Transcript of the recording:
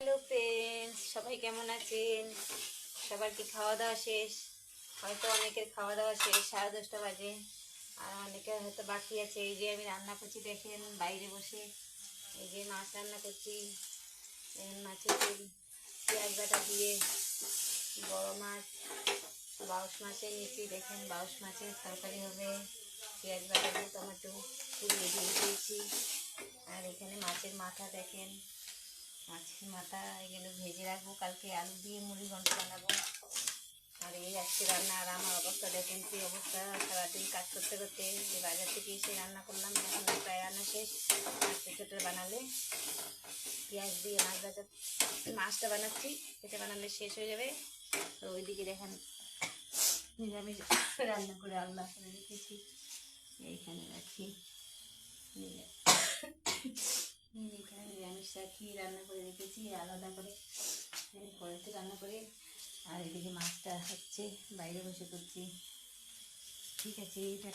Hello friends, সবাই কেমন আছেন? সবার কি খাওয়া দাওয়া শেষ? হয়তো অনেকের খাওয়া দাওয়া শেষ, 10:30 বাজে। আর অনেকের হয়তো বাকি আছে। এই যে আমি রান্না করছি, দেখেন বাইরে বসে। এই যে মাছ রান্না করছি। মাছের তেল পেঁয়াজ বাটা দিয়ে বড় মাছ, বাউশ মাছের নিচে দেখেন, বাউশ মাছের তরকারি হবে। পেঁয়াজ বাটা দিয়ে টমেটো পুড়িয়ে দিয়ে দিয়েছি। আর এখানে মাছের মাথা দেখেন, মাছের মাথা এগুলো ভেজে রাখবো, কালকে আলু দিয়ে মুড়ি ঘন্ট বানাবো। আর এই আজকে রান্না। আর আমার অবস্থা দেখেন কি অবস্থা, সারাদিন কাজ করতে করতে যে বাজার থেকে এসে রান্না করলাম। এখন প্রায় রান্না শেষ। আজকে ছোটো বানালে পেঁয়াজ দিয়ে মাছ ভাজা, মাছটা বানাচ্ছি, এটা বানালে শেষ হয়ে যাবে। তো ওইদিকে দেখেন নিরামিষ রান্না করে আল্লাহ করে রেখেছি, এইখানে রাখি। এখানে নিরামিষ রাখি, রান্না করে রেখেছি আলাদা করে, কড়াইতে রান্না করে। আর এদিকে মাছটা হচ্ছে, বাইরে বসে করছি। ঠিক আছে, এইটা